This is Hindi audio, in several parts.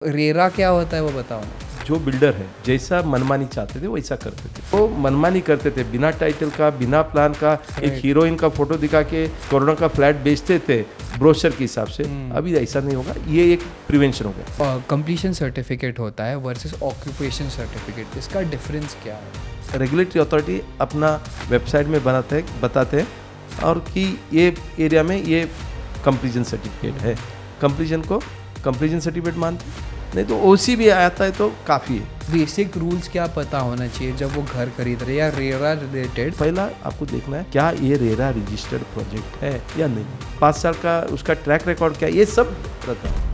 रेरा क्या होता है वो बताओ ना। जो बिल्डर है जैसा मनमानी चाहते थे वैसा करते थे, वो मनमानी करते थे बिना टाइटल का, बिना प्लान का। एक हीरोइन का फोटो दिखा के करोड़ों का फ्लैट बेचते थे ब्रोशर के हिसाब से। अभी ऐसा नहीं होगा, ये एक प्रिवेंशन हो गया। कंप्लीशन सर्टिफिकेट होता है वर्सेस ऑक्यूपेशन सर्टिफिकेट, इसका डिफरेंस क्या है? रेगुलेटरी अथॉरिटी अपना वेबसाइट में बताते हैं और कि ये एरिया में ये कंप्लीशन सर्टिफिकेट है, कंप्लीशन सर्टिफिकेट मानते हैं। नहीं तो ओसी भी आता है तो काफ़ी है। बेसिक रूल्स क्या पता होना चाहिए जब वो घर खरीद रहे या रेरा रिलेटेड? पहला आपको देखना है क्या ये रेरा रजिस्टर्ड प्रोजेक्ट है या नहीं, 5 साल का उसका ट्रैक रिकॉर्ड क्या है, ये सब रहता है।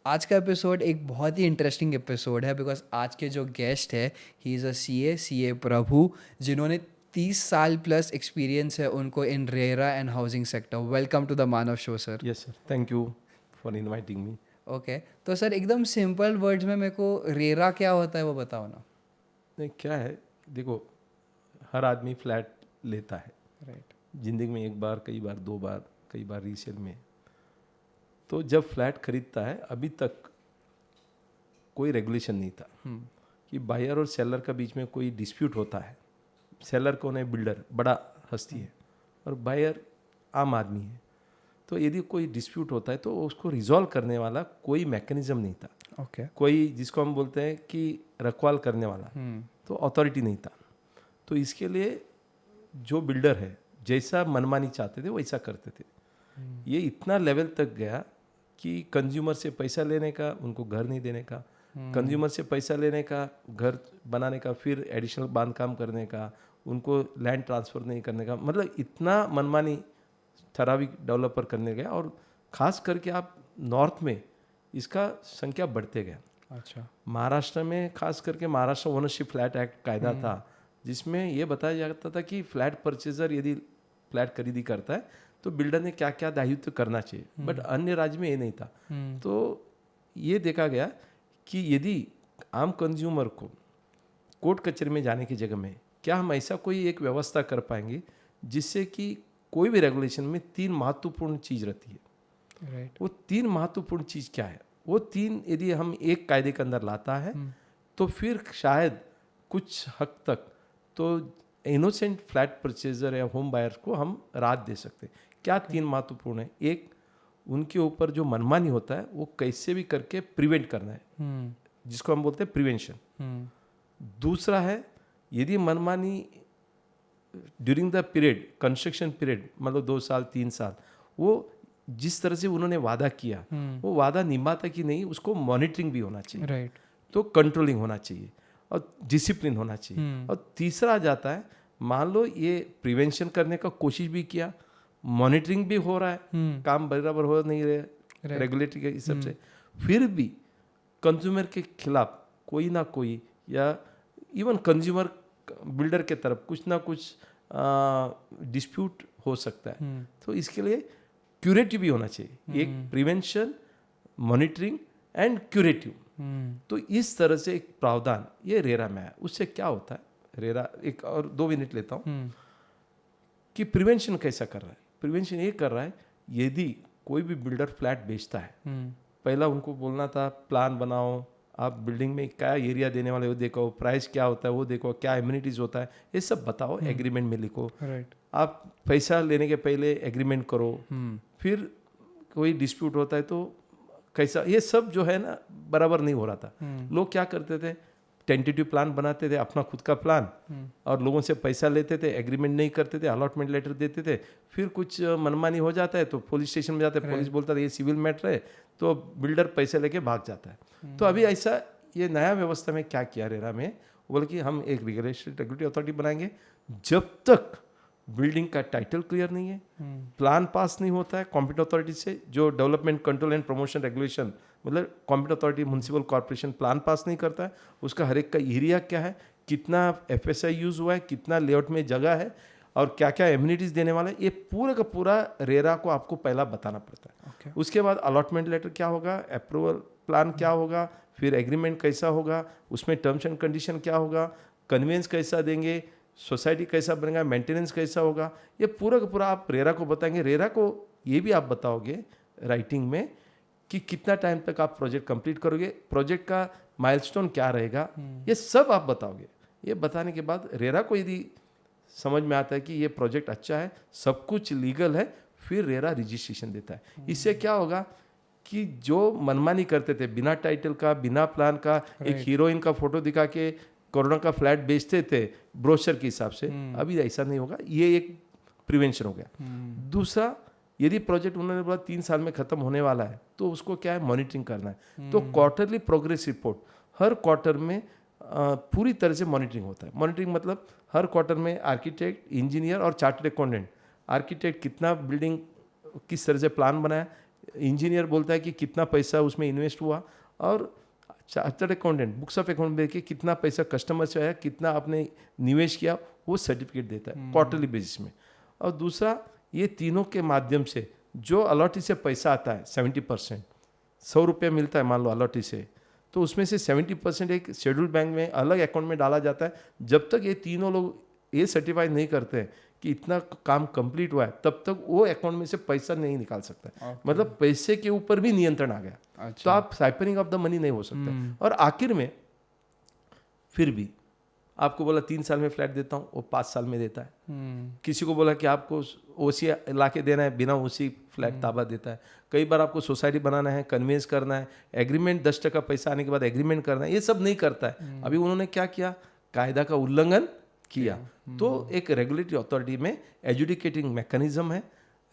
आज का एपिसोड एक बहुत ही इंटरेस्टिंग एपिसोड है बिकॉज आज के जो गेस्ट है ही इज़ अ सीए प्रभु, जिन्होंने 30 साल प्लस एक्सपीरियंस है उनको in RERA and housing sector. Welcome to the Manav show sir. Yes sir, thank you for inviting me. Okay, तो सर एकदम सिंपल वर्ड्स में मेरे को रेरा क्या होता है वो बताओ ना। नहीं क्या है, देखो हर आदमी फ्लैट लेता है राइट। जिंदगी में, एक बार, कई बार, 2 बार, कई बार रीसेल में। तो जब फ्लैट खरीदता है अभी तक कोई रेगुलेशन नहीं था कि बायर और सेलर का बीच में कोई डिस्प्यूट होता है। सेलर कौन है? बिल्डर, बड़ा हस्ती है, और बायर आम आदमी है। तो यदि कोई डिस्प्यूट होता है तो उसको रिजॉल्व करने वाला कोई मैकेनिज्म नहीं था। ओके। कोई जिसको हम बोलते हैं कि रखवाल करने वाला, तो अथॉरिटी नहीं था। तो इसके लिए जो बिल्डर है जैसा मनमानी चाहते थे वैसा करते थे। ये इतना लेवल तक गया कि कंज्यूमर से पैसा लेने का, उनको घर नहीं देने का, कंज्यूमर से पैसा लेने का, घर बनाने का, फिर एडिशनल बांधकाम करने का, उनको लैंड ट्रांसफ़र नहीं करने का, मतलब इतना मनमानी ठराविक डेवलपर करने गया। और ख़ास करके आप नॉर्थ में इसका संख्या बढ़ते गया। अच्छा। महाराष्ट्र में खास करके महाराष्ट्र ओनरशिप फ्लैट एक्ट कायदा था जिसमें ये बताया जाता था कि फ्लैट परचेजर यदि फ्लैट खरीदी करता है तो बिल्डर ने क्या क्या दायित्व करना चाहिए, बट अन्य राज्य में ये नहीं था। तो ये देखा गया कि यदि आम कंज्यूमर को कोर्ट कचहरी में जाने की जगह में क्या हम ऐसा कोई एक व्यवस्था कर पाएंगे जिससे कि कोई भी रेगुलेशन में 3 महत्वपूर्ण चीज़ रहती है। राइट। वो 3 महत्वपूर्ण चीज़ क्या है? वो 3 यदि हम एक कायदे के अंदर लाता है तो फिर शायद कुछ हद तक तो इनोसेंट फ्लैट परचेजर या होम बायर को हम राहत दे सकते। क्या 3 महत्वपूर्ण है? एक, उनके ऊपर जो मनमानी होता है वो कैसे भी करके प्रिवेंट करना है, जिसको हम बोलते हैं प्रिवेंशन। दूसरा है, यदि मनमानी during the period, construction period, मतलब 2 साल 3 साल, वो जिस तरह से उन्होंने वादा किया वो वादा निभाता कि नहीं, उसको मॉनिटरिंग भी होना चाहिए। राइट। तो कंट्रोलिंग होना चाहिए और डिसिप्लिन होना चाहिए। और तीसरा आ जाता है, मान लो ये प्रिवेंशन करने का कोशिश भी किया, मॉनिटरिंग भी हो रहा है, काम बराबर हो नहीं रहे रेगुलेटरी के हिसाब से, फिर भी कंज्यूमर के खिलाफ कोई ना कोई, या इवन कंज्यूमर बिल्डर के तरफ कुछ ना कुछ डिस्प्यूट हो सकता है। तो इसके लिए क्यूरेटिव भी होना चाहिए, एक प्रिवेंशन, मॉनिटरिंग एंड क्यूरेटिव। तो इस तरह से एक प्रावधान ये रेरा में है। उससे क्या होता है, रेरा एक और 2 मिनट लेता हूँ कि प्रिवेंशन कैसा कर रहा है। प्रिवेंशन ये कर रहा है, यदि कोई भी बिल्डर फ्लैट बेचता है, पहला उनको बोलना था प्लान बनाओ, आप बिल्डिंग में क्या एरिया देने वाले हो देखो, प्राइस क्या होता है वो देखो, क्या एम्यूनिटीज़ होता है ये सब बताओ, एग्रीमेंट में लिखो। राइट। आप पैसा लेने के पहले एग्रीमेंट करो, फिर कोई डिस्प्यूट होता है तो कैसा, ये सब जो है ना बराबर नहीं हो रहा था। लोग क्या करते थे, टेंटेटिव प्लान बनाते थे, अपना खुद का प्लान, और लोगों से पैसा लेते थे, एग्रीमेंट नहीं करते थे, अलॉटमेंट लेटर देते थे, फिर कुछ मनमानी हो जाता है तो पुलिस स्टेशन में जाते हैं, पुलिस बोलता है ये सिविल मैटर है, तो बिल्डर पैसे लेके भाग जाता है। तो अभी ऐसा ये नया व्यवस्था में क्या किया रेरा में, बोले कि हम एक रेगुलेटरी अथॉरिटी बनाएंगे, जब तक बिल्डिंग का टाइटल क्लियर नहीं है, प्लान पास नहीं होता है कॉम्पिटेंट अथॉरिटी से, जो development control and promotion regulation, मतलब competent authority municipal corporation plan pass नहीं करता है, उसका हर एक का एरिया क्या है, कितना FSI यूज़ हुआ है, कितना लेआउट में जगह है, और क्या क्या एम्यूनिटीज़ देने वाला है, ये पूरा का पूरा रेरा को आपको पहला बताना पड़ता है। उसके बाद अलॉटमेंट लेटर क्या होगा, अप्रूवल प्लान क्या होगा, फिर एग्रीमेंट कैसा होगा, उसमें टर्म्स एंड कंडीशन क्या होगा, कन्वेंस कैसा देंगे, सोसाइटी कैसा बनेगा, मेंटेनेंस कैसा होगा, ये पूरा का पूरा आप रेरा को बताएंगे। रेरा को ये भी आप बताओगे राइटिंग में कि कितना टाइम तक आप प्रोजेक्ट कंप्लीट करोगे, प्रोजेक्ट का माइलस्टोन क्या रहेगा, ये सब आप बताओगे। ये बताने के बाद रेरा को यदि समझ में आता है कि ये प्रोजेक्ट अच्छा है, सब कुछ लीगल है, फिर रेरा रजिस्ट्रेशन देता है। इससे क्या होगा कि जो मनमानी करते थे बिना टाइटल का, बिना प्लान का, एक हीरोइन का फोटो दिखा के करोड़ों का फ्लैट बेचते थे ब्रोशर के हिसाब से, अभी ऐसा नहीं होगा। ये एक प्रिवेंशन हो गया। दूसरा, यदि प्रोजेक्ट उन्होंने बोला 3 साल में खत्म होने वाला है, तो उसको क्या है, मॉनिटरिंग करना है। तो क्वार्टरली प्रोग्रेस रिपोर्ट हर क्वार्टर में पूरी तरह से मॉनिटरिंग होता है। मॉनिटरिंग मतलब हर क्वार्टर में आर्किटेक्ट, इंजीनियर और चार्टर्ड अकाउंटेंट, आर्किटेक्ट कितना बिल्डिंग किस तरह से प्लान बनाया, इंजीनियर बोलता है कि कितना पैसा उसमें इन्वेस्ट हुआ, और chartered accountant books of account देखिए कितना पैसा कस्टमर से आया, कितना आपने निवेश किया, वो सर्टिफिकेट देता है क्वार्टरली बेसिस में। और दूसरा, ये तीनों के माध्यम से जो अलॉटी से पैसा आता है 70%, 100 रुपये मिलता है मान लो अलॉटी से, तो उसमें से 70% एक शेड्यूल बैंक में अलग अकाउंट में डाला जाता है। जब तक ये तीनों लोग ये सर्टिफाई नहीं करते हैं कि इतना काम कंप्लीट हुआ है, तब तक वो अकाउंट में से पैसा नहीं निकाल सकता। मतलब पैसे के ऊपर भी नियंत्रण आ गया। अच्छा। तो आप साइपरिंग ऑफ द मनी नहीं हो सकते। और आखिर में फिर भी आपको बोला 3 साल में फ्लैट देता हूँ, वो 5 साल में देता है। किसी को बोला कि आपको ओसी ला के देना है, बिना ओसी फ्लैट ताबा देता है। कई बार आपको सोसाइटी बनाना है, कन्वेंस करना है, एग्रीमेंट 10% पैसा आने के बाद एग्रीमेंट करना है, ये सब नहीं करता है। अभी उन्होंने क्या किया, कायदा का उल्लंघन किया। तो एक रेगुलेटरी अथॉरिटी में एजुडिकेटिंग मैकेनिज्म है।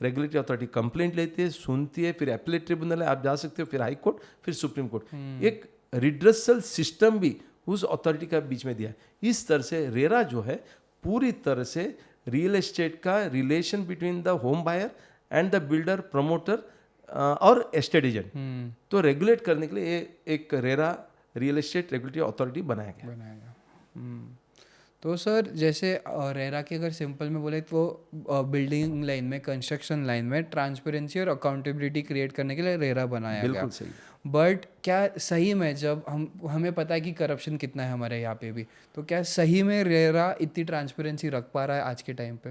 रेगुलेटरी अथॉरिटी कंप्लेंट लेती है, सुनती है, फिर एपीलेट ट्रिब्यूनल है, आप जा सकते हो, फिर हाई कोर्ट, फिर सुप्रीम कोर्ट। एक रिड्रेसल सिस्टम भी उस अथॉरिटी का बीच में दिया है। इस तरह से रेरा जो है पूरी तरह से रियल एस्टेट का relation between the home buyer and the builder, promoter और एस्टेट एजेंट, तो रेगुलेट करने के लिए एक RERA real estate regulatory authority बनाया गया। तो सर जैसे रेरा की अगर सिंपल में बोले तो बिल्डिंग लाइन में, कंस्ट्रक्शन लाइन में ट्रांसपेरेंसी और अकाउंटेबिलिटी क्रिएट करने के लिए रेरा बनाया गया। बिल्कुल सही। बट क्या सही में, जब हमें पता है कि करप्शन कितना है हमारे यहाँ पे भी, तो क्या सही में रेरा इतनी ट्रांसपेरेंसी रख पा रहा है आज के टाइम पे?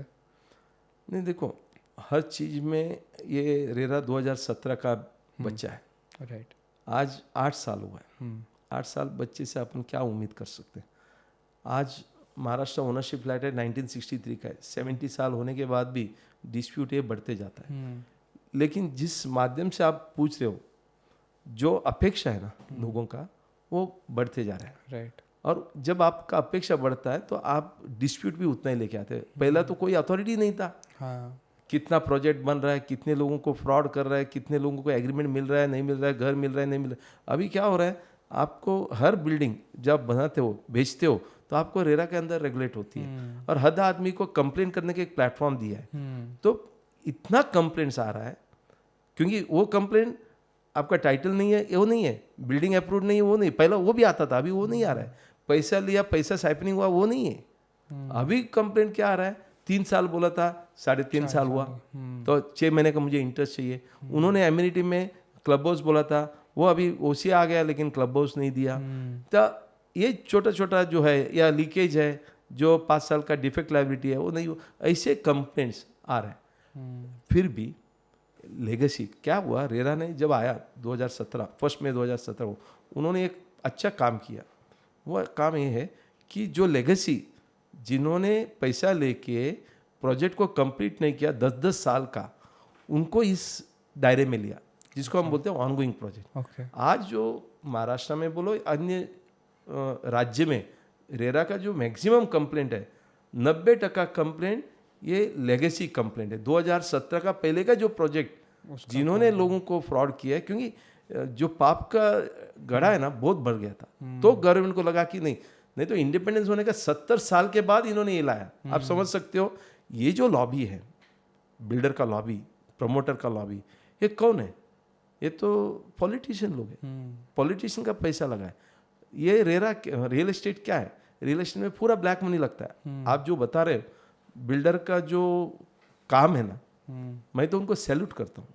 नहीं, देखो हर चीज़ में ये रेरा 2017 का बच्चा है। राइट। आज 8 साल हुआ है। 8 साल बच्चे से अपन क्या उम्मीद कर सकते हैं। आज महाराष्ट्र ओनरशिप फ्लैट है 1963 का है, 70 साल होने के बाद भी डिस्प्यूट ये बढ़ते जाता है। लेकिन जिस माध्यम से आप पूछ रहे हो, जो अपेक्षा है ना लोगों का, वो बढ़ते जा रहा है। राइट। और जब आपका अपेक्षा बढ़ता है तो आप डिस्प्यूट भी उतना ही लेके आते हैं। पहला तो कोई अथॉरिटी नहीं था। हाँ। कितना प्रोजेक्ट बन रहा है, कितने लोगों को फ्रॉड कर रहा है, कितने लोगों को एग्रीमेंट मिल रहा है, नहीं मिल रहा है, घर मिल रहा है, नहीं मिल रहा है। अभी क्या हो रहा है, आपको हर बिल्डिंग जब बनाते हो, बेचते हो, तो आपको रेरा के अंदर रेगुलेट होती है। और हर आदमी को कंप्लेन करने का एक प्लेटफॉर्म दिया है। तो इतना कंप्लेंट्स आ रहा है, क्योंकि वो कंप्लेंट आपका टाइटल नहीं है, वो नहीं है, बिल्डिंग अप्रूव नहीं है, वो नहीं, पहला वो भी आता था, अभी वो नहीं आ रहा है। पैसा लिया, पैसा साइपनिंग हुआ, वो नहीं है। अभी कंप्लेंट क्या आ रहा है, 3 साल बोला था, 3.5 साल हुआ, तो 6 महीने का मुझे इंटरेस्ट चाहिए। उन्होंने एम्यूनिटी में क्लब हाउस बोला था, वो अभी ओसी आ गया, लेकिन क्लब हाउस नहीं दिया। तो ये छोटा छोटा जो है, या लीकेज है, जो 5 साल का डिफेक्ट लायबिलिटी है, वो नहीं, ऐसे कंप्लेंट्स आ रहे हैं। फिर भी लेगेसी क्या हुआ, रेरा ने जब आया 2017 1 मई 2017 को, उन्होंने एक अच्छा काम किया। वो काम ये है कि जो लेगेसी, जिन्होंने पैसा लेके प्रोजेक्ट को कंप्लीट नहीं किया 10-10 साल का, उनको इस दायरे में लिया, जिसको हम बोलते हैं ऑनगोइंग प्रोजेक्ट। आज जो महाराष्ट्र में बोलो, अन्य राज्य में रेरा का जो मैक्सिमम कंप्लेंट है, 90% कंप्लेंट ये लेगेसी कंप्लेंट है। 2017 का पहले का जो प्रोजेक्ट जिन्होंने लोगों को फ्रॉड किया है, क्योंकि जो पाप का गड़ा है ना, बहुत बढ़ गया था। तो गवर्नमेंट को लगा कि नहीं तो इंडिपेंडेंस होने का 70 साल के बाद इन्होंने ये लाया। आप समझ सकते हो, ये जो लॉबी है, बिल्डर का लॉबी, प्रमोटर का लॉबी, ये कौन है? ये तो पॉलिटिशियन लोग हैं। पॉलिटिशियन का पैसा लगा है। ये रेरा रियल एस्टेट क्या है, रियल एस्टेट में पूरा ब्लैक मनी लगता है। आप जो बता रहे हो, बिल्डर का जो काम है ना, मैं तो उनको सैल्यूट करता हूँ।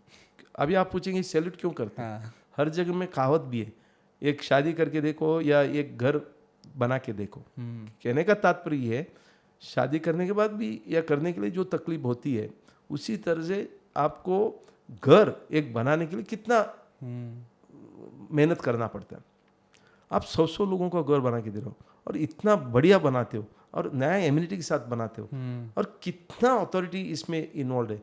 अभी आप पूछेंगे सैल्यूट क्यों करते हैं? हर जगह में कहावत भी है एक शादी करके देखो या एक घर बना के देखो। कहने का तात्पर्य ये है, शादी करने के बाद भी या करने के लिए जो तकलीफ होती है, उसी तरह से आपको घर एक बनाने के लिए कितना मेहनत करना पड़ता है। आप 100 लोगों का घर बना के दे रहे हो और इतना बढ़िया बनाते हो और नया एम्यूनिटी के साथ बनाते हो, और कितना अथॉरिटी इसमें इन्वॉल्व है।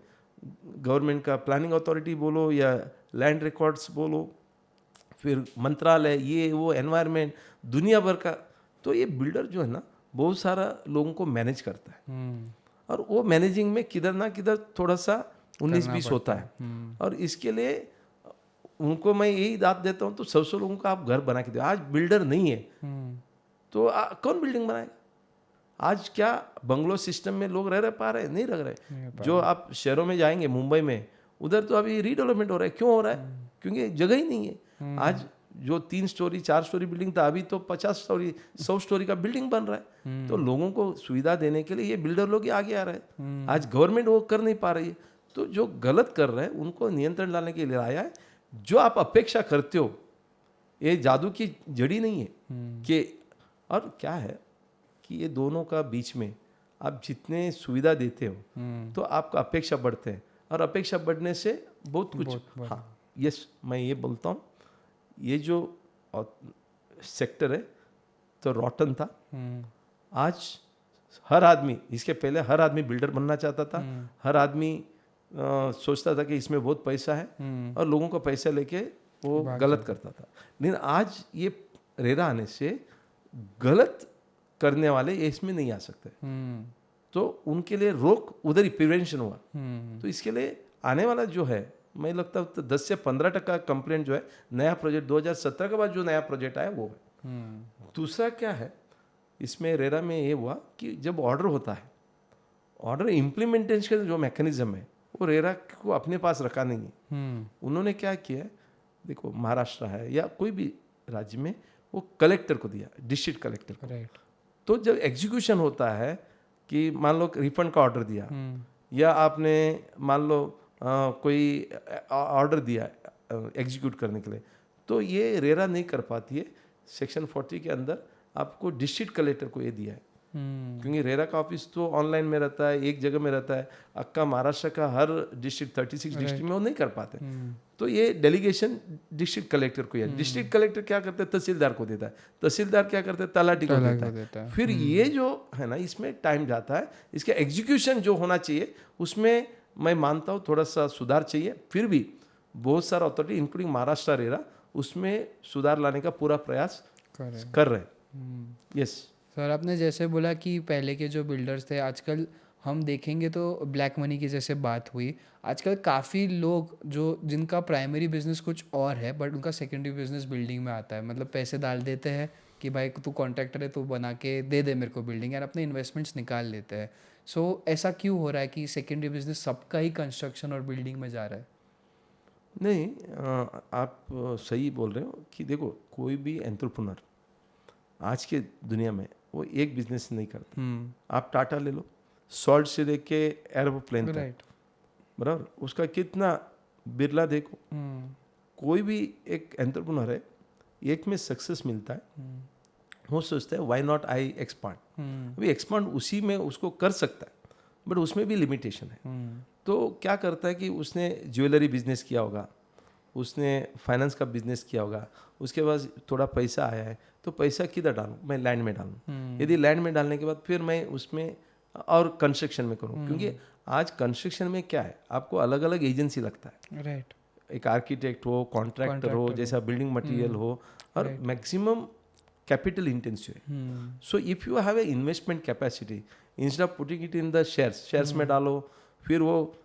गवर्नमेंट का प्लानिंग अथॉरिटी बोलो या लैंड रिकॉर्ड्स बोलो, फिर मंत्रालय, ये वो, एनवायरनमेंट, दुनिया भर का। तो ये बिल्डर जो है ना, बहुत सारा लोगों को मैनेज करता है, और वो मैनेजिंग में किधर ना किधर थोड़ा सा 19-20 होता है। और इसके लिए उनको मैं यही दाद देता हूँ, तो 100 लोगों का आप घर बना के दो। आज बिल्डर नहीं है तो कौन बिल्डिंग बनाएगा? आज क्या बंगलो सिस्टम में लोग रह पा रहे हैं? नहीं रह रहे। जो आप शहरों में जाएंगे, मुंबई में, उधर तो अभी रीडेवलपमेंट हो रहा है। क्यों हो रहा है? क्योंकि जगह ही नहीं है। आज जो 3 स्टोरी 4 स्टोरी बिल्डिंग था, अभी तो 50 स्टोरी 100 स्टोरी का बिल्डिंग बन रहा है। तो लोगों को सुविधा देने के लिए ये बिल्डर लोग ही आगे आ रहे हैं। आज गवर्नमेंट वो कर नहीं पा रही है, तो जो गलत कर रहे हैं उनको नियंत्रण डालने के लिए आया है। जो आप अपेक्षा करते हो, ये जादू की जड़ी नहीं है कि, और क्या है कि ये दोनों का बीच में आप जितने सुविधा देते हो तो आपका अपेक्षा बढ़ते हैं, और अपेक्षा बढ़ने से बहुत कुछ। हाँ, यस, मैं ये बोलता हूँ, ये जो सेक्टर है तो रॉटन था। आज हर आदमी, इसके पहले हर आदमी बिल्डर बनना चाहता था। हर आदमी सोचता था कि इसमें बहुत पैसा है, और लोगों को पैसा लेके वो गलत करता था। लेकिन आज ये रेरा आने से गलत करने वाले इसमें नहीं आ सकते, तो उनके लिए रोक उधर ही प्रिवेंशन हुआ। तो इसके लिए आने वाला जो है, मैं लगता है तो 10 से 15% कंप्लेंट जो है, नया प्रोजेक्ट 2017 के बाद जो नया प्रोजेक्ट आया वो है। दूसरा क्या है इसमें रेरा में ये हुआ कि जब ऑर्डर होता है, ऑर्डर इम्प्लीमेंटेशन का जो मैकेनिज्म है वो रेरा को अपने पास रखा नहीं है। उन्होंने क्या किया है, देखो महाराष्ट्र है या कोई भी राज्य में, वो कलेक्टर को दिया, डिस्ट्रिक्ट कलेक्टर को। तो जब एग्जीक्यूशन होता है कि मान लो रिफंड का ऑर्डर दिया, या आपने मान लो कोई ऑर्डर दिया एग्जीक्यूट करने के लिए, तो ये रेरा नहीं कर पाती है। सेक्शन 40 के अंदर आपको डिस्ट्रिक्ट कलेक्टर को ये दिया है, क्योंकि रेरा का ऑफिस तो ऑनलाइन में रहता है, एक जगह में रहता है। अक्का महाराष्ट्र का हर डिस्ट्रिक्ट 36 डिस्ट्रिक्ट में वो नहीं कर पाते, तो ये डेलीगेशन डिस्ट्रिक्ट कलेक्टर को है। डिस्ट्रिक्ट कलेक्टर क्या करते हैं, तहसीलदार को देता है। तहसीलदार क्या करते हैं, तलाटी को देता है। फिर ये जो है ना, इसमें टाइम जाता है। इसका एग्जीक्यूशन जो होना चाहिए उसमें मैं मानता हूँ थोड़ा सा सुधार चाहिए। फिर भी बहुत सारा अथॉरिटी इंक्लूडिंग महाराष्ट्र रेरा उसमें सुधार लाने का पूरा प्रयास कर रहे हैं। यस सर, आपने जैसे बोला कि पहले के जो बिल्डर्स थे, आजकल हम देखेंगे तो ब्लैक मनी की जैसे बात हुई, आजकल काफ़ी लोग जो जिनका प्राइमरी बिजनेस कुछ और है बट उनका सेकेंडरी बिजनेस बिल्डिंग में आता है। मतलब पैसे डाल देते हैं कि भाई तू कॉन्ट्रैक्टर है, तू बना के दे दे मेरे को बिल्डिंग, यार अपने इन्वेस्टमेंट्स निकाल लेते हैं। सो ऐसा क्यों हो रहा है कि सेकेंडरी बिजनेस सबका ही कंस्ट्रक्शन और बिल्डिंग में जा रहा है? नहीं, आप सही बोल रहे हो कि देखो, कोई भी एंटरप्रेन्योर आज के दुनिया में वो एक बिजनेस नहीं करता। आप टाटा ले लो, सॉल्ट से लेके एरोप्लेन तक, बराबर, उसका कितना बिरला देखो। कोई भी एक एंटरप्रेन्योर है, एक में सक्सेस मिलता है, वो सोचता है व्हाई नॉट आई एक्सपांड। अभी एक्सपांड उसी में उसको कर सकता है, बट उसमें भी लिमिटेशन है। तो क्या करता है कि उसने ज्वेलरी बिजनेस किया होगा, उसने फाइनेंस का बिजनेस किया होगा, उसके बाद थोड़ा पैसा आया है, तो पैसा किधर डालूं, मैं लैंड में डालूं। यदि लैंड में डालने के बाद फिर मैं उसमें और कंस्ट्रक्शन में करूं, क्योंकि आज कंस्ट्रक्शन में क्या है, आपको अलग अलग एजेंसी लगता है। राइट। एक आर्किटेक्ट हो, कॉन्ट्रैक्टर हो, जैसा बिल्डिंग मटेरियल हो, और मैक्सिमम कैपिटल इंटेंसिव है। So if you have a investment capacity, instead of putting it in the shares में डालो, फिर वो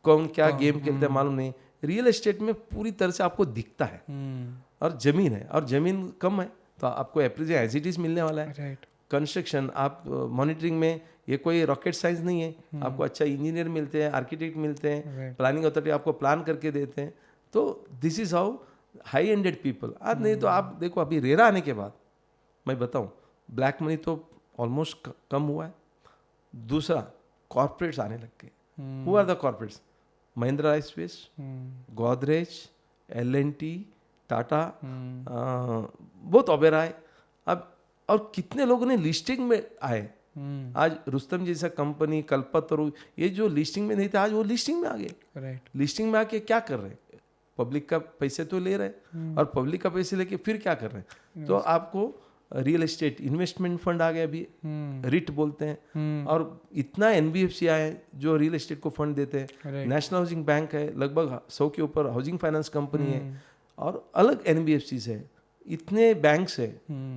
कौन क्या गेम खेलते हैं मालूम नहीं। रियल एस्टेट में पूरी तरह से आपको दिखता है, और जमीन है, और जमीन कम है तो आपको एप्रेजल एज इट इज मिलने वाला है। कंस्ट्रक्शन आप मॉनिटरिंग में, ये कोई रॉकेट साइंस नहीं है। आपको अच्छा इंजीनियर मिलते हैं, आर्किटेक्ट मिलते हैं, प्लानिंग अथॉरिटी आपको प्लान करके देते हैं। तो this is how high ended people. आज नहीं तो आप देखो, अभी रेरा आने के बाद मैं बताऊं, ब्लैक मनी तो ऑलमोस्ट कम हुआ है। दूसरा, कॉर्पोरेट्स आने लग गए। Who are the corporates? Mahindra space, Godrej, L&T, Tata, बहुत ओबेरॉय, अब और कितने लोगों ने लिस्टिंग में आए। आज रुस्तम जैसा कंपनी, कल्पतरु, ये जो लिस्टिंग में नहीं थे आज वो लिस्टिंग में आ गए। राइट। लिस्टिंग में आके क्या कर रहे हैं? पब्लिक का पैसे तो ले रहे हैं, और पब्लिक का पैसे लेके फिर क्या कर रहे हैं? तो आपको रियल एस्टेट इन्वेस्टमेंट फंड आ गया अभी, रिट बोलते हैं, और इतना एनबीएफसी आए हैं जो रियल एस्टेट को फंड देते हैं। नेशनल हाउसिंग बैंक है, लगभग 100 के ऊपर हाउसिंग फाइनेंस कंपनी है, और अलग एनबीएफसी है, इतने बैंक्स है,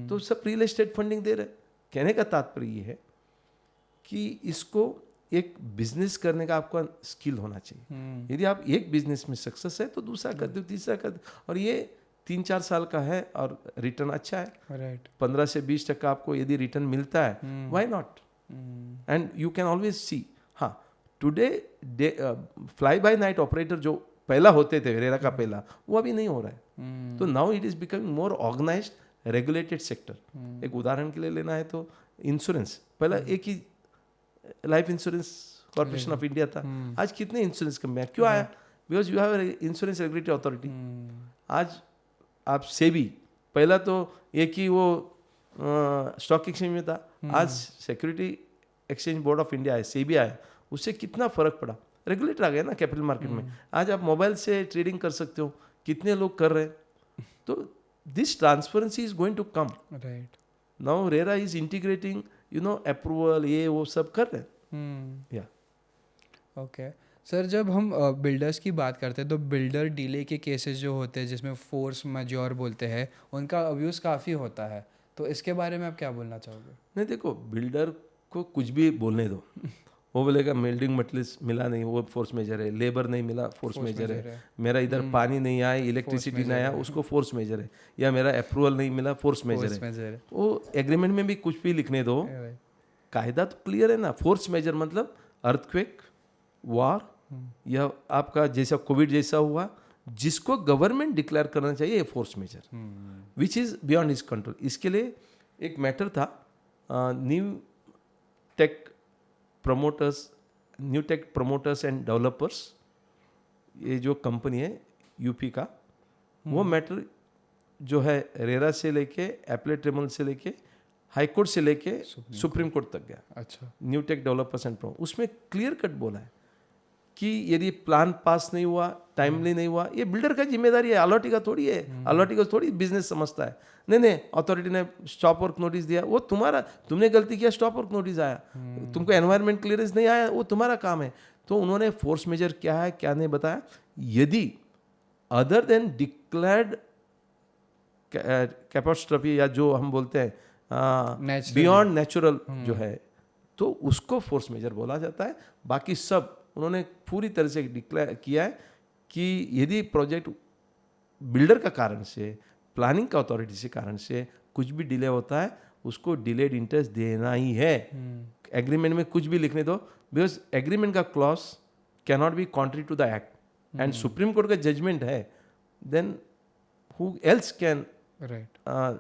तो सब रियल एस्टेट फंडिंग दे रहे हैं। कहने का तात्पर्य ये है कि इसको एक बिजनेस करने का आपका स्किल होना चाहिए। यदि आप एक बिजनेस में सक्सेस है तो दूसरा करते हो, तीसरा करते हो, और ये 3-4 साल का है और रिटर्न अच्छा है। राइट। 15 से 20% आपको यदि रिटर्न मिलता है, why not? And you can always see. हाँ, today fly by night operator जो पहला होते थे, रेरा का पहला, वो अभी नहीं हो रहा है। तो now it is becoming more organised regulated sector. एक उदाहरण के लिए लेना है तो इंश्योरेंस, पहला एक ही life insurance corporation of India था। आज कितने इंश्योरेंस कंपनियां, क्यों आया? Because you have insurance regulatory authority. आज आप सेबी, पहला तो एक ही वो स्टॉक एक्सचेंज में था, आज security exchange board of India है, सेबी आया, उससे कितना फर्क पड़ा। रेगुलेटर आ गया ना कैपिटल मार्केट में। आज आप मोबाइल से ट्रेडिंग कर सकते हो, कितने लोग कर रहे हैं। तो this transparency is going to come. Right. Now RERA is integrating, approval, ये वो सब कर रहे हैं। या ओके सर, जब हम बिल्डर्स की बात करते हैं तो बिल्डर डीले के केसेस जो होते हैं जिसमें फोर्स मैजोर बोलते हैं, उनका अब्यूज़ काफ़ी होता है, तो इसके बारे में आप क्या बोलना चाहोगे? नहीं, देखो, बिल्डर को कुछ भी बोलने दो, वो बोलेगा बिल्डिंग मटेरियल्स मिला नहीं, वो फोर्स मेजर है, लेबर नहीं मिला, फोर्स मेजर है, मेरा इधर पानी नहीं आया, इलेक्ट्रिसिटी नहीं आया, उसको फोर्स मेजर है, या मेरा अप्रूवल नहीं मिला, फोर्स मेजर है। वो एग्रीमेंट में भी कुछ भी लिखने दो, कायदा तो क्लियर है ना। फोर्स मेजर मतलब अर्थक्वेक, वार, या आपका जैसा कोविड जैसा हुआ, जिसको गवर्नमेंट डिक्लेयर करना चाहिए, ये force majeure, which is beyond his control. इसके लिए एक मैटर था, new tech promoters and developers, ये जो कंपनी है यूपी का, वो मैटर जो है रेरा से लेके एपलेट ट्रिब्यूनल से लेके हाई कोर्ट से लेके सुप्रीम कोर्ट तक गया। अच्छा। New take developers and promoters, उसमें क्लियर कट बोला है कि यदि प्लान पास नहीं हुआ, टाइमली नहीं हुआ, ये बिल्डर का जिम्मेदारी है, अलॉटी का थोड़ी है। अलॉटी को थोड़ी बिजनेस समझता है। नहीं, अथॉरिटी ने स्टॉप वर्क नोटिस दिया, वो तुम्हारा, तुमने गलती किया, स्टॉप वर्क नोटिस आया, तुमको एनवायरमेंट क्लियरेंस नहीं आया, वो तुम्हारा काम है। तो उन्होंने फोर्स मेजर क्या है क्या नहीं बताया। यदि अदर देन डिक्लेयर्ड कैटास्ट्रोफी, या जो हम बोलते हैं बियॉन्ड नेचुरल जो है, तो उसको फोर्स मेजर बोला जाता है। बाकी सब उन्होंने पूरी तरह से डिक्लेयर किया है कि यदि प्रोजेक्ट बिल्डर का कारण से, प्लानिंग का अथॉरिटी से कारण से कुछ भी डिले होता है, उसको डिलेड इंटरेस्ट देना ही है। एग्रीमेंट में कुछ भी लिखने दो, बिकॉज एग्रीमेंट का clause can not be contrary to the act, and supreme court का जजमेंट है, then who else can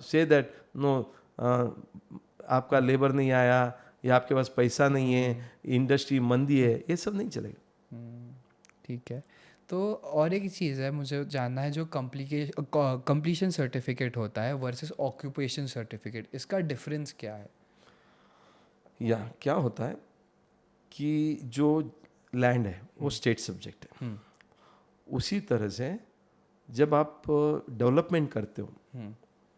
say that no, आपका लेबर नहीं आया, या आपके पास पैसा नहीं है, इंडस्ट्री मंदी है, ये सब नहीं चलेगा। ठीक है। तो और एक चीज़ है, मुझे जानना है, जो कंप्लीशन सर्टिफिकेट होता है वर्सेस ऑक्यूपेशन सर्टिफिकेट, इसका डिफरेंस क्या है? या क्या होता है कि जो लैंड है वो स्टेट सब्जेक्ट है। उसी तरह से जब आप डेवलपमेंट करते हो,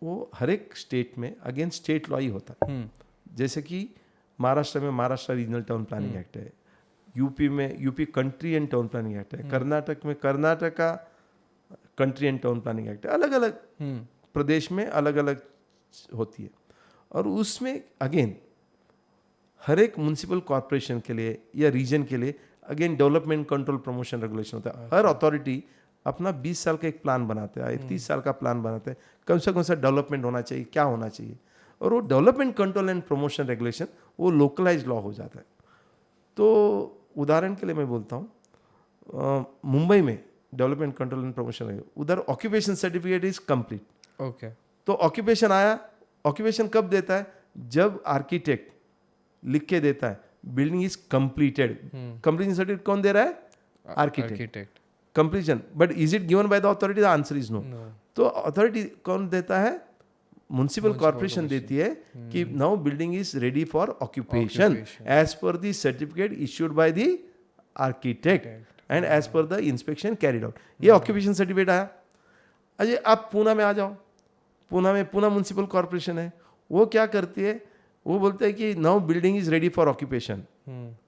वो हर एक स्टेट में अगेन स्टेट लॉ ही होता है। जैसे कि महाराष्ट्र में Maharashtra regional town planning act है, यूपी में UP country and town planning act है, कर्नाटक में Karnataka country and town planning act है। अलग अलग प्रदेश में अलग अलग होती है। और उसमें अगेन हर एक म्युनिसिपल कॉर्पोरेशन के लिए या रीजन के लिए again development control promotion regulation होता है। हर अथॉरिटी अपना 20 साल का एक प्लान बनाते हैं, 30 साल का प्लान बनाते हैं, कौन सा डेवलपमेंट होना चाहिए, क्या होना चाहिए। और वो development control and promotion regulation वो लोकलाइज लॉ हो जाता है। तो उदाहरण के लिए मैं बोलता हूँ, मुंबई में डेवलपमेंट कंट्रोल एंड प्रमोशन, उधर occupation certificate is complete. Okay. तो ऑक्यूपेशन आया, ऑक्यूपेशन कब देता है? जब आर्किटेक्ट लिख के देता है building is completed. Completion certificate कौन दे रहा है? Architect. Completion, but is it given by the authority? The answer is no. तो अथॉरिटी कौन देता है? म्युनिसिपल कॉर्पोरेशन देती है कि now building is ready for occupation as per the certificate issued by the architect and as per the inspection carried out. ये ऑक्यूपेशन सर्टिफिकेट आया। अजय आप पूना में आ जाओ, पूना में पूना म्युनिसिपल कॉर्पोरेशन है, वो क्या करती है? वो बोलते हैं कि now building is ready for occupation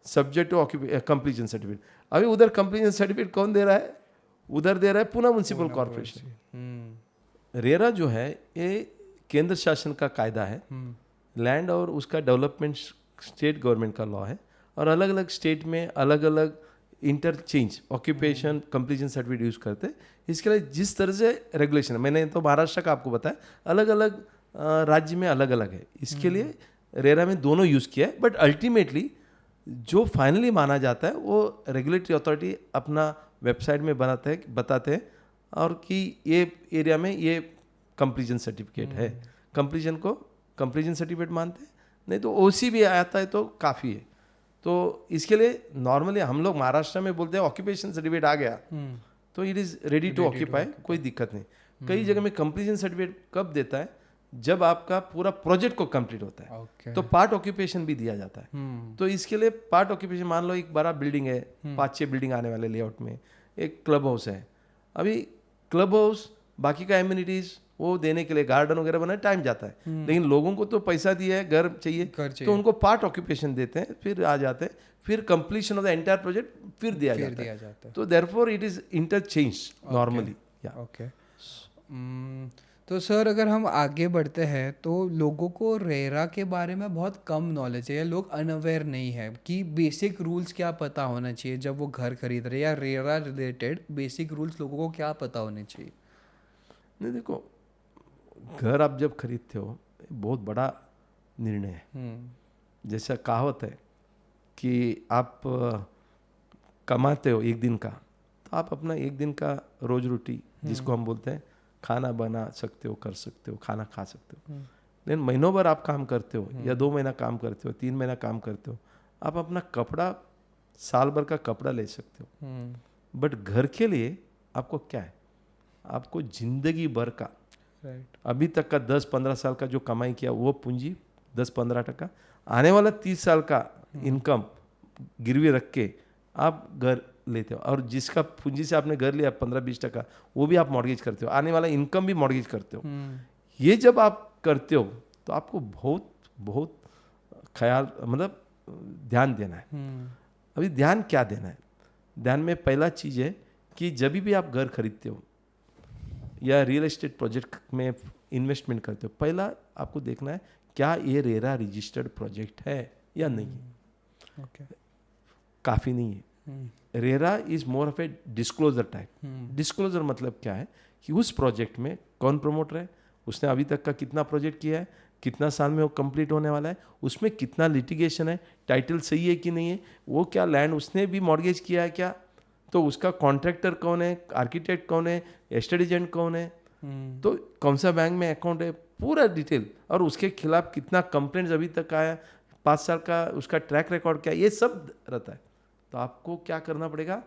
subject to completion certificate. अभी उधर कंप्लीशन सर्टिफिकेट कौन दे रहा है? उधर दे रहा है पूना म्युनिसिपल कॉर्पोरेशन। रेरा जो है ये केंद्र शासन का कायदा है, लैंड और उसका डेवलपमेंट स्टेट गवर्नमेंट का लॉ है, और अलग अलग स्टेट में अलग अलग interchange occupation completion certificate use करते हैं। इसके लिए जिस तरह से रेगुलेशन है, मैंने तो महाराष्ट्र का आपको बताया, अलग अलग राज्य में अलग अलग है। इसके लिए रेरा में दोनों यूज़ किया है, बट अल्टीमेटली जो फाइनली माना जाता है वो रेगुलेटरी अथॉरिटी अपना वेबसाइट में बताते हैं और कि ये एरिया में ये कंप्लीशन सर्टिफिकेट है, कंप्लीशन सर्टिफिकेट मानते हैं। नहीं तो ओसी भी आता है तो काफ़ी है। तो इसके लिए नॉर्मली हम लोग महाराष्ट्र में बोलते हैं ऑक्यूपेशन सर्टिफिकेट आ गया तो it is ready to occupy, कोई दिक्कत नहीं। कई जगह में कंप्लीशन सर्टिफिकेट कब देता है? जब आपका पूरा प्रोजेक्ट को कंप्लीट होता है, तो पार्ट ऑक्यूपेशन भी दिया जाता है। तो इसके लिए पार्ट ऑक्यूपेशन, मान लो एक बड़ा बिल्डिंग है, 5-6 बिल्डिंग आने वाले लेआउट में, एक क्लब हाउस है। अभी क्लब हाउस बाकी का एम्यूनिटीज वो देने के लिए गार्डन वगैरह बनाने टाइम जाता है, लेकिन लोगों को तो पैसा दिया है, घर चाहिए, तो उनको पार्ट ऑक्यूपेशन देते हैं, फिर आ जाते हैं, फिर completion of the entire project फिर दिया जाता है। तो therefore it is interchange normally. Okay. तो सर अगर हम आगे बढ़ते हैं तो लोगों को रेरा के बारे में बहुत कम नॉलेज है, या लोग अनअवेयर नहीं है कि बेसिक रूल्स क्या पता होना चाहिए जब वो घर खरीद रहे हैं, या रेरा रिलेटेड बेसिक रूल्स लोगों को क्या पता होने चाहिए? नहीं, देखो, घर आप जब खरीदते हो बहुत बड़ा निर्णय है। जैसा कहावत है कि आप कमाते हो एक दिन का, तो आप अपना एक दिन का रोज रोटी जिसको हम बोलते हैं खाना बना सकते हो, कर सकते हो, खाना खा सकते हो। लेकिन महीनों भर आप काम करते हो या 2 महीना काम करते हो, 3 महीना काम करते हो, आप अपना कपड़ा साल भर का कपड़ा ले सकते हो। बट घर के लिए आपको क्या है? आपको जिंदगी भर का अभी तक का 10-15 साल का जो कमाई किया वो पूंजी 10-15%, आने वाला 30 साल का इनकम गिरवी रख के आप घर लेते हो, और जिसका पूंजी से आपने घर लिया 15-20%, वो भी आप मॉर्गेज करते हो, आने वाला इनकम भी मॉर्गेज करते हो। ये जब आप करते हो तो आपको बहुत बहुत ख्याल, मतलब ध्यान देना है। अभी ध्यान क्या देना है? ध्यान में पहला चीज़ है कि जब भी आप घर खरीदते हो या रियल एस्टेट प्रोजेक्ट में इन्वेस्टमेंट करते हो, पहला आपको देखना है क्या ये रेरा रजिस्टर्ड प्रोजेक्ट है या नहीं है। काफ़ी नहीं है। RERA is more of A disclosure type. Disclosure मतलब क्या है कि उस प्रोजेक्ट में कौन प्रमोटर है, उसने अभी तक का कितना प्रोजेक्ट किया है, कितना साल में वो कंप्लीट होने वाला है, उसमें कितना लिटिगेशन है, टाइटल सही है कि नहीं है, वो क्या लैंड उसने भी मॉर्गेज किया है क्या, तो उसका कॉन्ट्रैक्टर कौन है, आर्किटेक्ट कौन है, एस्टेट एजेंट कौन है, तो कौन सा बैंक में अकाउंट है, पूरा डिटेल, और उसके खिलाफ कितना कंप्लेंट्स अभी तक आया, 5 साल का उसका ट्रैक रिकॉर्ड क्या, ये सब रहता है। तो आपको क्या करना पड़ेगा?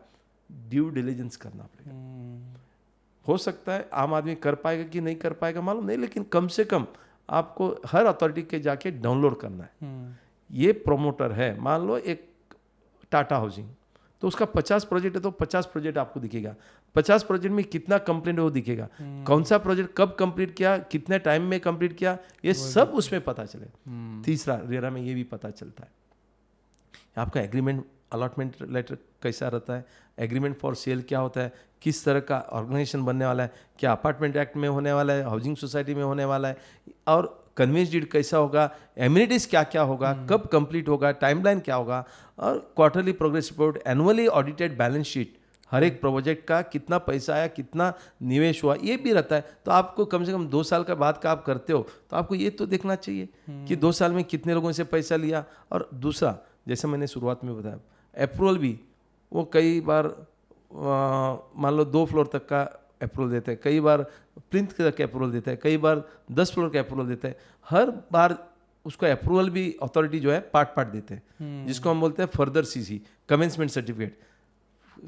ड्यू डिलिजेंस करना पड़ेगा। हो सकता है आम आदमी कर पाएगा कि नहीं कर पाएगा मालूम नहीं, लेकिन कम से कम आपको हर अथॉरिटी के जाके डाउनलोड करना है। ये प्रोमोटर है, मान लो एक टाटा हाउसिंग, तो उसका 50 प्रोजेक्ट है तो 50 प्रोजेक्ट आपको दिखेगा, 50 प्रोजेक्ट में कितना कंप्लीट है वो दिखेगा, कौन सा प्रोजेक्ट कब कंप्लीट किया, कितने टाइम में कंप्लीट किया, ये सब उसमें पता चले। तीसरा, रेरा में ये भी पता चलता है आपका एग्रीमेंट अलॉटमेंट लेटर कैसा रहता है, एग्रीमेंट फॉर सेल क्या होता है, किस तरह का ऑर्गेनाइजेशन बनने वाला है, क्या अपार्टमेंट एक्ट में होने वाला है, हाउसिंग सोसाइटी में होने वाला है, और कन्वेंस डीड कैसा होगा, एम्यूनिटीज़ क्या क्या होगा, कब कंप्लीट होगा, टाइमलाइन क्या होगा, और quarterly progress report, annually audited balance sheet, हर एक प्रोजेक्ट का कितना पैसा आया, कितना निवेश हुआ, ये भी रहता है। तो आपको कम से कम 2 साल का बाद का आप करते हो तो आपको ये तो देखना चाहिए कि 2 साल में कितने लोगों से पैसा लिया। और दूसरा, जैसे मैंने शुरुआत में बताया, अप्रूवल भी वो कई बार मान लो 2 फ्लोर तक का अप्रूवल देते हैं, कई बार प्लिंथ तक अप्रूवल देते हैं, कई बार 10 फ्लोर का अप्रूवल देते हैं। हर बार उसका अप्रूवल भी अथॉरिटी जो है पार्ट देते हैं, जिसको हम बोलते हैं further CC, commencement certificate,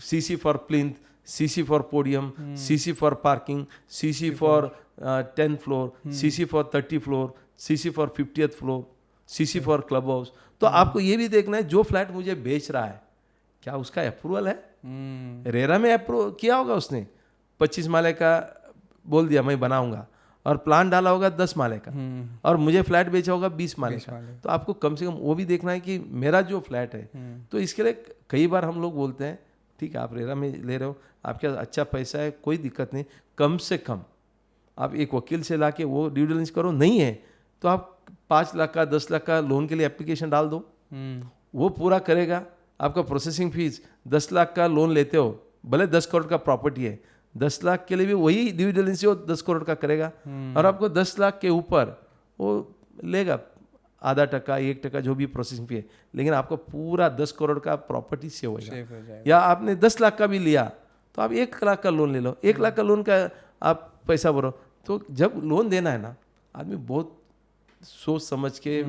CC for plinth, CC for podium, CC for parking, CC for 10th floor, CC for 30 floor, CC for 50th floor, CC for club house. तो आपको ये भी देखना है जो फ्लैट मुझे बेच रहा है क्या उसका अप्रूवल है। रेरा में अप्रूव किया होगा उसने, 25 माले का बोल दिया मैं बनाऊंगा, और प्लान डाला होगा 10 माले का, और मुझे फ्लैट बेचा होगा 20 माले का। तो आपको कम से कम वो भी देखना है कि मेरा जो फ्लैट है, तो इसके लिए कई बार हम लोग बोलते हैं ठीक है आप रेरा में ले रहे हो, आपके पास अच्छा पैसा है, कोई दिक्कत नहीं, कम से कम आप एक वकील से ला के वो ड्यू डिलिजेंस करो। नहीं है तो आप 5 लाख का 10 लाख का लोन के लिए एप्लीकेशन डाल दो, वो पूरा करेगा। आपका प्रोसेसिंग फीस 10 लाख का लोन लेते हो, भले 10 करोड़ का प्रॉपर्टी है, 10 लाख के लिए भी वही ड्यू डिलिजेंस वो 10 करोड़ का करेगा, और आपको 10 लाख के ऊपर वो लेगा आधा टका 1% जो भी प्रोसेसिंग फी है, लेकिन आपको पूरा 10 करोड़ का प्रॉपर्टी सेव होगा। या आपने 10 लाख का भी लिया तो आप 1 लाख का लोन ले लो, 1 लाख का लोन का आप पैसा भरो। तो जब लोन देना है ना, आदमी बहुत सोच समझ के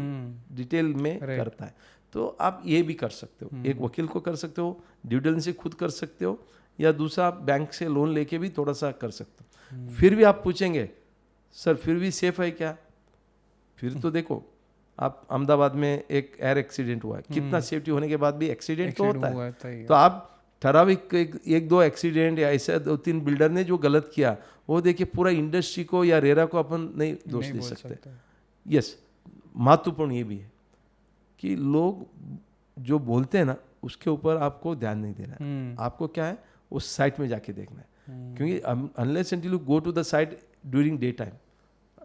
डिटेल में करता है। तो आप ये भी कर सकते हो, एक वकील को कर सकते हो, ड्यू डिलिजेंस से खुद कर सकते हो, या दूसरा बैंक से लोन लेके भी थोड़ा सा कर सकते हो। फिर भी आप पूछेंगे सर फिर भी सेफ है क्या? फिर तो देखो आप अहमदाबाद में एक एयर एक्सीडेंट हुआ है, कितना सेफ्टी होने के बाद भी एक्सीडेंट तो होता है। तो आप ठराविक 1-2 एक्सीडेंट या ऐसे 2-3 बिल्डर ने जो गलत किया वो देखिए पूरा इंडस्ट्री को या रेरा को अपन नहीं दोष दे सकते। यस, महत्वपूर्ण ये भी है कि लोग जो बोलते हैं ना उसके ऊपर आपको ध्यान नहीं देना है, आपको क्या है उस साइट में जाके देखना है। क्योंकि unless until you go to the site during day time,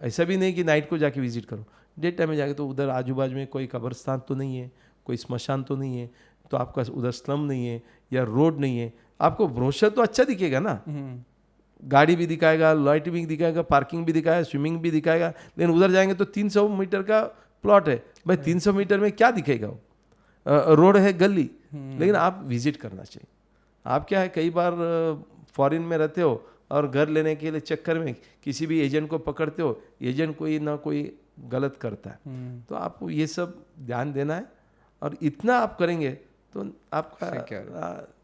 ऐसा भी नहीं कि नाइट को जाके विजिट करो, डे टाइम में जाके तो उधर आजू बाजू में कोई कब्रिस्तान तो नहीं है, कोई स्मशान तो नहीं है, तो आपका उधर स्लम नहीं है या रोड नहीं है, आपको ब्रोशर तो अच्छा दिखेगा ना, गाड़ी भी दिखाएगा, लाइट भी दिखाएगा, पार्किंग भी दिखाएगा, स्विमिंग भी दिखाएगा, लेकिन उधर जाएंगे तो 300 मीटर का प्लॉट है भाई, 300 मीटर में क्या दिखेगा वो, रोड है गली, लेकिन आप विजिट करना चाहिए। आप क्या है कई बार फॉरेन में रहते हो और घर लेने के लिए चक्कर में किसी भी एजेंट को पकड़ते हो, एजेंट कोई ना कोई गलत करता है, तो आपको ये सब ध्यान देना है। और इतना आप करेंगे तो आपका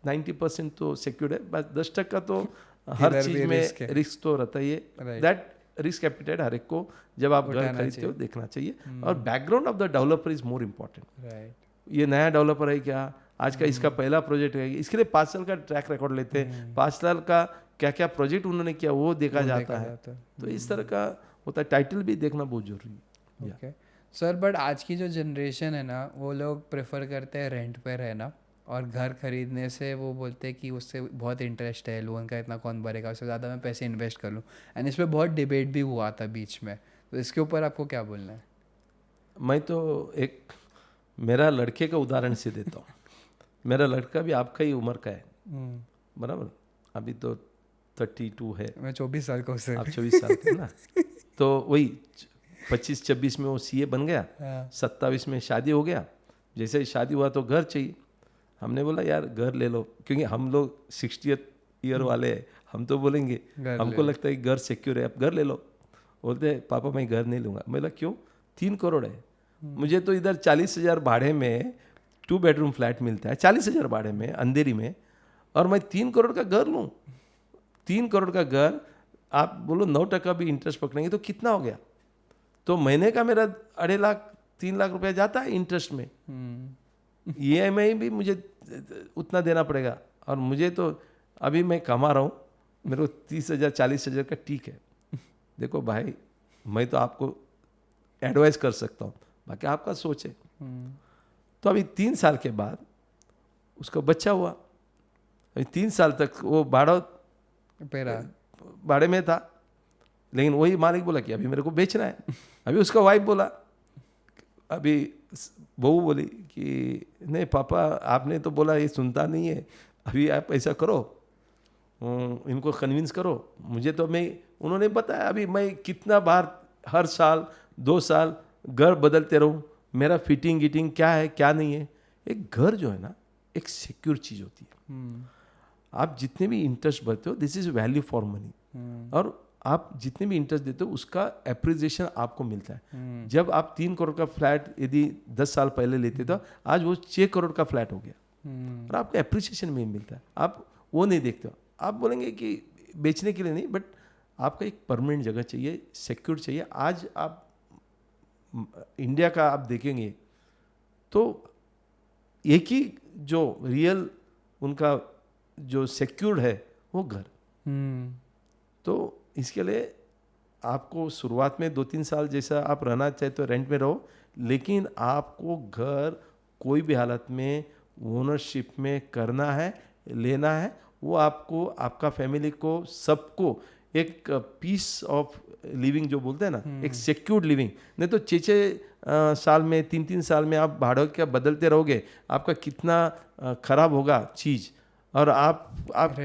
90% तो सिक्योर है, बस 10% तो हर चीज में रिस्क तो रहता ही है। दैट रिस्क एपिटाइट हर एक को जब आप घर खरीदते हो देखना चाहिए। और background of the developer is more important. ये नया डेवलपर है क्या, आज का इसका पहला प्रोजेक्ट है, इसके लिए 5 साल का ट्रैक रिकॉर्ड लेते हैं, 5 साल का क्या क्या प्रोजेक्ट उन्होंने किया वो देखा जाता है। तो इस तरह का होता है, टाइटल भी देखना बहुत जरूरी है। ओके सर, बट आज की जो जनरेशन है ना वो लोग प्रेफर करते हैं रेंट पे रहना, और घर खरीदने से वो बोलते हैं कि उससे बहुत इंटरेस्ट है, लोन का इतना कौन भरेगा, उससे ज़्यादा मैं पैसे इन्वेस्ट कर लूँ। एंड इस पर बहुत डिबेट भी हुआ था बीच में, तो इसके ऊपर आपको क्या बोलना है? मैं तो एक मेरा लड़के का उदाहरण से देता हूँ। मेरा लड़का भी आपका ही उम्र का है, बराबर, अभी तो 32 है, मैं 24 साल का हूँ। आप 24 साल के ना, तो वही 25-26 में वो CA बन गया, 27 में शादी हो गया। जैसे ही शादी हुआ तो घर चाहिए, हमने बोला यार घर ले लो, क्योंकि हम लोग 60th ईयर वाले हैं, हम तो बोलेंगे हमको लगता है घर सिक्योर है, अब घर ले लो। बोलते पापा मैं घर नहीं लूँगा। मैं बोला क्यों, 3 करोड़ है, मुझे तो इधर 40,000 भाड़े में 2 बेडरूम फ्लैट मिलता है, 40,000 भाड़े में अंधेरी में, और मैं 3 करोड़ का घर लूँ। 3 करोड़ का घर आप बोलो 9% भी इंटरेस्ट पकड़ेंगे तो कितना हो गया, तो महीने का मेरा 2.5 लाख 3 लाख रुपया जाता है इंटरेस्ट में। EMI भी मुझे उतना देना पड़ेगा, और मुझे तो अभी मैं कमा रहा हूँ, मेरे को 30,000 40,000 का ठीक है। देखो भाई मैं तो आपको एडवाइस कर सकता हूँ, बाकी आपका सोच है। तो अभी 3 साल के बाद उसका बच्चा हुआ, अभी 3 साल तक वो भाड़े में था, लेकिन वही मालिक बोला कि अभी मेरे को बेचना है। अभी उसका वाइफ बोला, अभी बहू बोली कि नहीं पापा आपने तो बोला ये सुनता नहीं है, अभी आप ऐसा करो, इनको कन्विंस करो। मुझे तो उन्होंने बताया, अभी मैं कितना बार हर साल 2 साल घर बदलते रहूँ, मेरा फिटिंग गिटिंग क्या है क्या नहीं है। एक घर जो है ना एक सिक्योर चीज़ होती है। आप जितने भी इंटरेस्ट भरते हो this is value for money, और आप जितने भी इंटरेस्ट देते हो उसका एप्रिसिएशन आपको मिलता है। जब आप 3 करोड़ का फ्लैट यदि 10 साल पहले लेते थे, आज वो 6 करोड़ का फ्लैट हो गया, और आपको एप्रिसिएशन में मिलता है। आप वो नहीं देखते हो, आप बोलेंगे कि बेचने के लिए नहीं, बट आपका एक परमानेंट जगह चाहिए, सिक्योर चाहिए। आज आप इंडिया का आप देखेंगे तो एक ही जो रियल उनका जो सिक्योर्ड है वो घर। तो इसके लिए आपको शुरुआत में 2-3 साल जैसा आप रहना चाहे तो रेंट में रहो, लेकिन आपको घर कोई भी हालत में ओनरशिप में करना है, लेना है। वो आपको, आपका फैमिली को, सबको एक पीस ऑफ लिविंग जो बोलते हैं ना, एक सिक्योर्ड लिविंग। नहीं तो 6-6 साल में, 3-3 साल में आप भाड़ों का बदलते रहोगे, आपका कितना खराब होगा चीज़। और आप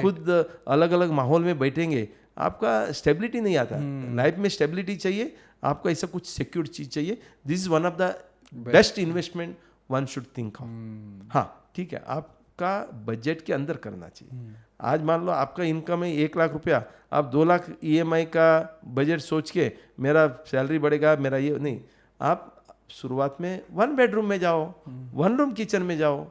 खुद अलग अलग माहौल में बैठेंगे, आपका स्टेबिलिटी नहीं आता। लाइफ में स्टेबिलिटी चाहिए, आपको ऐसा कुछ सिक्योर चीज़ चाहिए। This is one of the best investment one should think of. हाँ ठीक है, आपका बजट के अंदर करना चाहिए। आज मान लो आपका इनकम है 1 लाख रुपया, आप 2 लाख EMI का बजट सोच के मेरा सैलरी बढ़ेगा, मेरा ये नहीं। आप शुरुआत में 1 बेडरूम में जाओ, 1 रूम किचन में जाओ,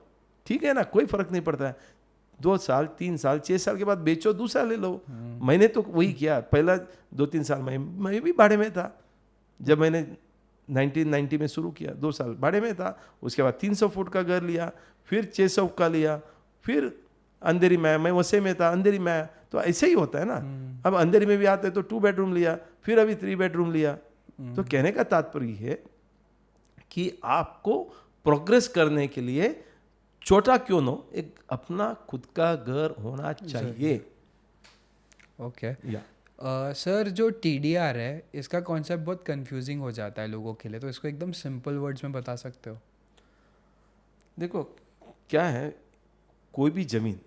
ठीक है ना, कोई फर्क नहीं पड़ता है। 2 साल 3 साल 6 साल के बाद बेचो, दूसरा ले लो। मैंने तो वही किया, पहला 2-3 साल मैं भी भाड़े में था। जब मैंने 1990 में शुरू किया, 2 साल भाड़े में था। उसके बाद 300 फुट का घर लिया, फिर 600 का लिया, फिर अंधेरी में, मैं वैसे में था, अंधेरी में आया। तो ऐसे ही होता है ना। अब अंधेरी में भी आते तो 2 बेडरूम लिया, फिर अभी 3 बेडरूम लिया। तो कहने का तात्पर्य है कि आपको प्रोग्रेस करने के लिए छोटा क्यों न हो, एक अपना खुद का घर होना चाहिए। ओके सर, जो TDR है इसका कॉन्सेप्ट बहुत कंफ्यूजिंग हो जाता है लोगों के लिए, तो इसको एकदम सिंपल वर्ड्स में बता सकते हो? देखो क्या है, कोई भी ज़मीन,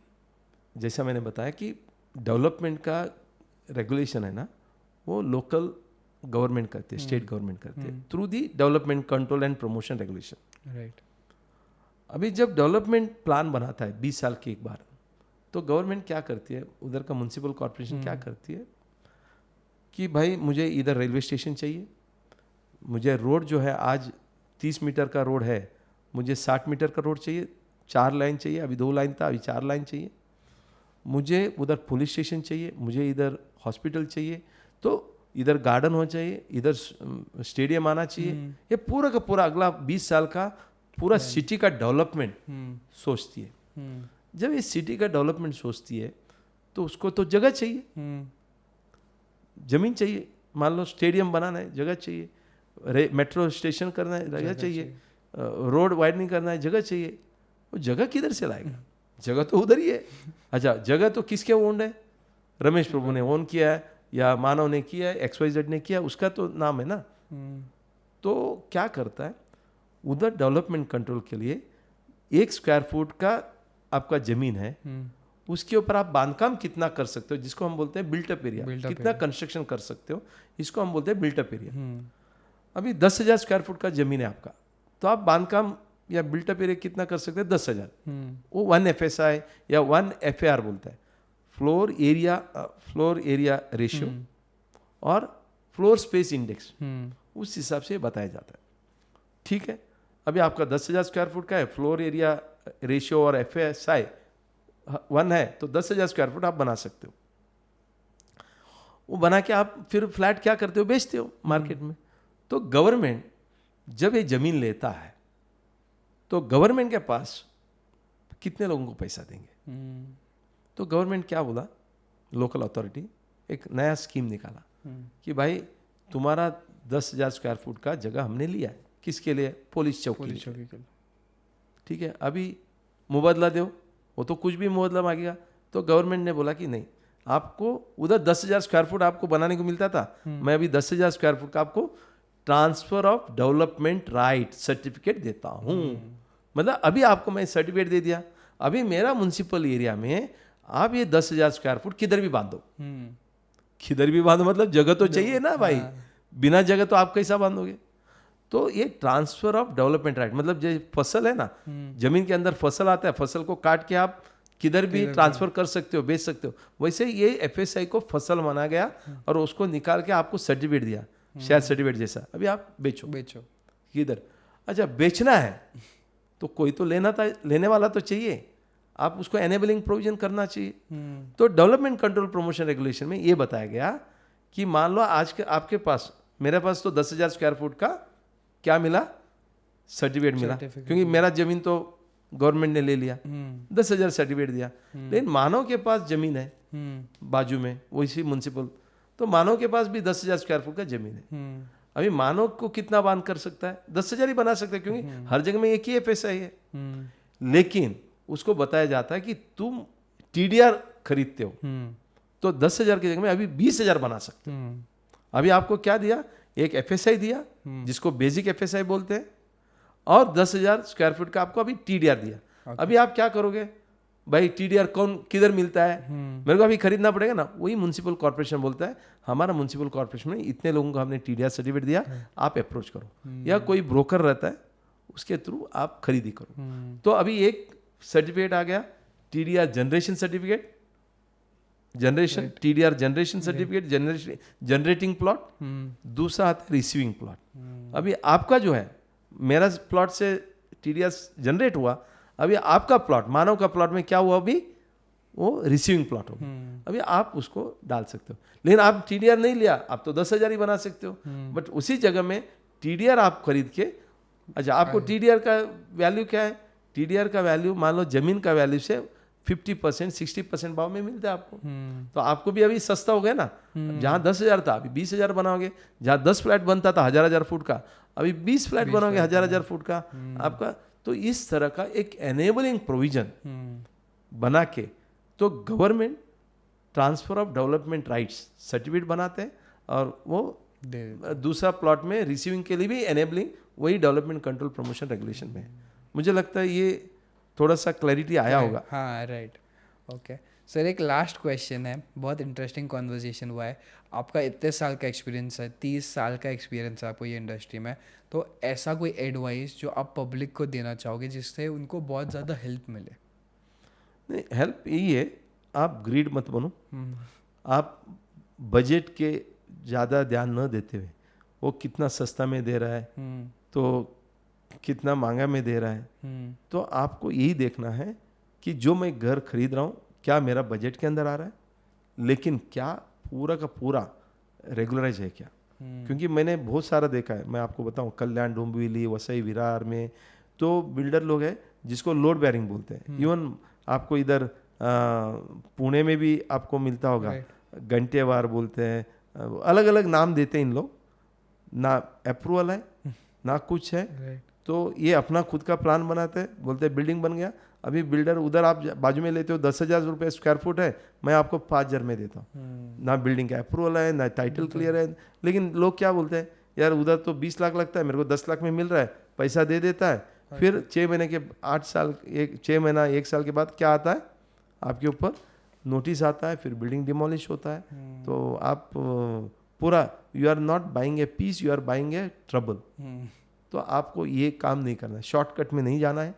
जैसा मैंने बताया कि डेवलपमेंट का रेगुलेशन है ना, वो लोकल गवर्नमेंट करते हैं, स्टेट गवर्नमेंट करते हैं through the development control and promotion regulation. Right. अभी जब डेवलपमेंट प्लान बनाता है 20 साल के एक बार, तो गवर्नमेंट क्या करती है, उधर का म्युनिसिपल कॉर्पोरेशन क्या करती है कि भाई मुझे इधर रेलवे स्टेशन चाहिए, मुझे रोड जो है आज 30 मीटर का रोड है, मुझे 60 मीटर का रोड चाहिए, 4 लाइन चाहिए, अभी 2 लाइन था, अभी 4 लाइन चाहिए। मुझे उधर पुलिस स्टेशन चाहिए, मुझे इधर हॉस्पिटल चाहिए, तो इधर गार्डन हो चाहिए, इधर स्टेडियम आना चाहिए। ये पूरा का पूरा अगला 20 साल का पूरा सिटी का डेवलपमेंट सोचती है। जब ये सिटी का डेवलपमेंट सोचती है तो उसको तो जगह चाहिए, जमीन चाहिए। मान लो स्टेडियम बनाना है, जगह चाहिए। मेट्रो स्टेशन करना है, जगह चाहिए। रोड वाइडनिंग करना है, जगह चाहिए। वो जगह किधर से लाएगा? जगह तो उधर ही है। अच्छा, जगह तो किसके ओन्ड है? रमेश प्रभु ने ओन किया है, या मानव ने किया है, XYZ ने किया, उसका तो नाम है ना। तो क्या करता है, उधर डेवलपमेंट कंट्रोल के लिए 1 स्क्वायर फुट का आपका जमीन है, उसके ऊपर आप बांधकाम कितना कर सकते हो, जिसको हम बोलते हैं बिल्टअप एरिया, कितना कंस्ट्रक्शन कर सकते हो, इसको हम बोलते हैं बिल्टअप एरिया। अभी 10,000 स्क्वायर फुट का जमीन है आपका, तो आप बांधकाम या बिल्टअप एरिया कितना कर सकते हैं? 10,000। वो 1 FSI या 1 FAR बोलता है, फ्लोर एरिया रेशियो और फ्लोर स्पेस इंडेक्स, उस हिसाब से बताया जाता है। ठीक है, अभी आपका 10,000 स्क्वायर फुट का है, फ्लोर एरिया रेशियो और FSI 1 है, तो 10,000 स्क्वायर फुट आप बना सकते हो। वो बना के आप फिर फ्लैट क्या करते हो? बेचते हो मार्केट में। तो गवर्नमेंट जब ये जमीन लेता है तो गवर्नमेंट के पास कितने लोगों को पैसा देंगे? तो गवर्नमेंट क्या बोला, लोकल अथॉरिटी एक नया स्कीम निकाला कि भाई तुम्हारा 10,000 स्क्वायर फुट का जगह हमने लिया है, किसके लिए? पुलिस चौकी के लिए। ठीक है, अभी मुबादला दो, वो तो कुछ भी मुबादला मांगेगा। तो गवर्नमेंट ने बोला कि नहीं, आपको उधर 10,000 स्क्वायर फुट आपको बनाने को मिलता था, मैं अभी 10,000 स्क्वायर फुट का आपको transfer of development right certificate देता हूँ। मतलब अभी आपको मैं सर्टिफिकेट दे दिया, अभी मेरा म्युनिसिपल एरिया में आप ये 10,000 स्क्वायर फुट किधर भी बांधो। किधर भी बांधो मतलब जगह तो चाहिए ना भाई, बिना जगह तो आप कैसा बांधोगे? तो ये ट्रांसफर ऑफ डेवलपमेंट राइट, मतलब जो फसल है ना, जमीन के अंदर फसल आता है, फसल को काट के आप किधर भी ट्रांसफर कर सकते हो, बेच सकते हो। वैसे ये FSI को फसल माना गया और उसको निकाल के आपको सर्टिफिकेट दिया, शेयर सर्टिफिकेट जैसा। अभी आप बेचो किधर? अच्छा, बेचना है तो कोई तो लेने वाला तो चाहिए। आप उसको एनेबलिंग प्रोविजन करना चाहिए। तो डेवलपमेंट कंट्रोल प्रमोशन रेगुलेशन में ये बताया गया कि मान लो आज के आपके पास, मेरे पास तो 10,000 स्क्वायर फुट का क्या मिला, सर्टिफिकेट मिला, क्योंकि मेरा जमीन तो गवर्नमेंट ने ले लिया, 10,000 सर्टिफिकेट दिया। लेकिन मानव के पास जमीन है बाजू में, वो इसी म्युनिसिपल, तो मानव के पास भी 10,000 स्क्वायर फुट का जमीन है। अभी मानव को कितना बांध कर सकता है, 10,000 ही बना सकता है, क्योंकि हर जगह में एक ही एफएसआई है। लेकिन उसको बताया जाता है कि तुम टीडीआर खरीदते हो तो 10,000 की जगह में अभी 20,000 बना सकते हो। अभी आपको क्या दिया, एक एफएसआई दिया जिसको बेसिक एफएसआई बोलते हैं, और 10,000 स्क्वायर फुट का आपको अभी टीडीआर दिया। अभी आप क्या करोगे भाई, टीडीआर कौन किधर मिलता है, मेरे को अभी खरीदना पड़ेगा ना। वही म्युनिसिपल कॉर्पोरेशन बोलता है हमारा म्युनिसिपल कॉर्पोरेशन में इतने लोगों को हमने टीडीआर सर्टिफिकेट दिया, आप अप्रोच करो, या कोई ब्रोकर रहता है उसके थ्रू आप खरीदी करो। तो अभी एक सर्टिफिकेट आ गया, TDR generation certificate, generation TDR generation certificate, generating plot, दूसरा आता है रिसीविंग प्लॉट। अभी आपका जो है, मेरा प्लॉट से टीडीआर जनरेट हुआ, अभी आपका प्लॉट, मानव का प्लॉट में क्या हुआ, अभी वो रिसीविंग प्लॉट होगा। अभी आप उसको डाल सकते हो, लेकिन आप टीडीआर नहीं लिया, आप तो 10,000 ही बना सकते हो। बट उसी जगह में टीडीआर आप खरीद के, अच्छा आपको टीडीआर का वैल्यू क्या है, टीडीआर का वैल्यू मान लो जमीन का वैल्यू से 50% 60% भाव में मिलता है आपको। तो आपको भी अभी सस्ता हो गया ना। जहाँ 10,000 था अभी 20,000 बनाओगे, जहाँ 10 फ्लैट बनता था 1,000 फुट का, अभी 20 फ्लैट बनाओगे 1,000 फुट का आपका। तो इस तरह का एक एनेबलिंग प्रोविजन बना के तो government transfer of development rights certificate बनाते हैं, और वो दूसरा प्लॉट में रिसीविंग के लिए भी एनेबलिंग वही डेवलपमेंट कंट्रोल प्रमोशन रेगुलेशन में है। मुझे लगता है ये थोड़ा सा क्लैरिटी आया होगा। हाँ राइट, ओके सर। एक लास्ट क्वेश्चन है, बहुत इंटरेस्टिंग कॉन्वर्जेशन हुआ है, आपका इतने साल का एक्सपीरियंस है, 30 साल का एक्सपीरियंस है आपको ये इंडस्ट्री में, तो ऐसा कोई एडवाइस जो आप पब्लिक को देना चाहोगे जिससे उनको बहुत ज़्यादा हेल्प मिले? नहीं, हेल्प यही है, आप ग्रीड मत बनो, आप बजट के ज़्यादा ध्यान न देते हुए वो कितना सस्ता में दे रहा है तो कितना महंगा में दे रहा है, तो आपको यही देखना है कि जो मैं घर खरीद रहा हूँ क्या मेरा बजट के अंदर आ रहा है, लेकिन क्या पूरा का पूरा रेगुलराइज है क्या। क्योंकि मैंने बहुत सारा देखा है, मैं आपको बताऊं, कल्याण, डोंबिवली, वसई विरार में तो बिल्डर लोग हैं जिसको लोड बेयरिंग बोलते हैं। इवन आपको इधर पुणे में भी आपको मिलता होगा, घंटेवार बोलते हैं, अलग अलग नाम देते हैं इन लोग, ना अप्रूवल है ना कुछ है। तो ये अपना खुद का प्लान बनाते हैं, बोलते हैं बिल्डिंग बन गया। अभी बिल्डर उधर आप बाजू में लेते हो 10,000 रुपये स्क्वायर फुट है, मैं आपको 5,000 में देता हूँ, ना बिल्डिंग का अप्रूवल है ना टाइटल क्लियर है। लेकिन लोग क्या बोलते हैं, यार उधर तो 20 लाख लगता है, मेरे को 10 लाख में मिल रहा है, पैसा दे देता है। फिर 6 महीने के 8 साल 6 महीना 1 साल के बाद क्या आता है, आपके ऊपर नोटिस आता है, फिर बिल्डिंग डिमोलिश होता है। तो आप पूरा, you are not buying a piece, you are buying a trouble. तो आपको ये काम नहीं करना है, शॉर्टकट में नहीं जाना है,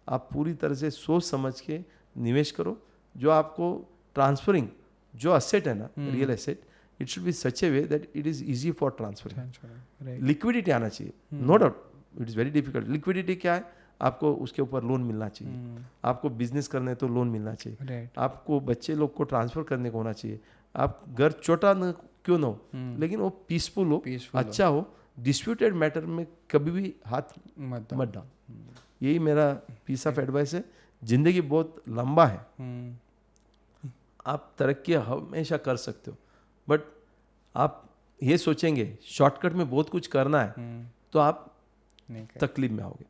आप पूरी तरह से सोच समझ के निवेश करो। जो आपको ट्रांसफरिंग जो असेट है ना, real asset, it should be such a way that it is easy for transferring. Liquidity आना चाहिए, no doubt it is very difficult. Liquidity क्या है, आपको उसके ऊपर लोन मिलना चाहिए, आपको बिजनेस करने तो लोन मिलना चाहिए, आपको बच्चे लोग को ट्रांसफर करने को होना चाहिए। आप घर छोटा न क्यों ना हो, लेकिन वो पीसफुल हो, अच्छा हो, डिस्प्यूटेड मैटर में कभी भी हाथ मत डाल। यही मेरा पीस ऑफ एडवाइस है। जिंदगी बहुत लंबा है, आप तरक्की हमेशा कर सकते हो, बट आप ये सोचेंगे शॉर्टकट में बहुत कुछ करना है तो आप तकलीफ में आओगे।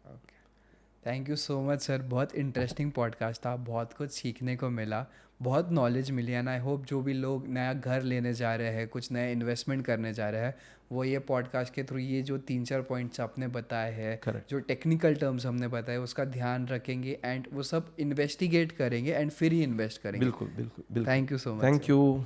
Thank you so much sir, बहुत इंटरेस्टिंग पॉडकास्ट था, बहुत कुछ सीखने को मिला, बहुत नॉलेज मिली। एंड आई होप जो भी लोग नया घर लेने जा रहे हैं, कुछ नया इन्वेस्टमेंट करने जा रहे हैं, वो ये पॉडकास्ट के थ्रू ये जो 3-4 पॉइंट्स आपने बताए हैं, जो टेक्निकल टर्म्स हमने बताए, उसका ध्यान रखेंगे एंड वो सब इन्वेस्टिगेट करेंगे एंड फिर ही इन्वेस्ट करेंगे। बिल्कुल बिल्कुल बिल्कुल। Thank you so much. Thank you.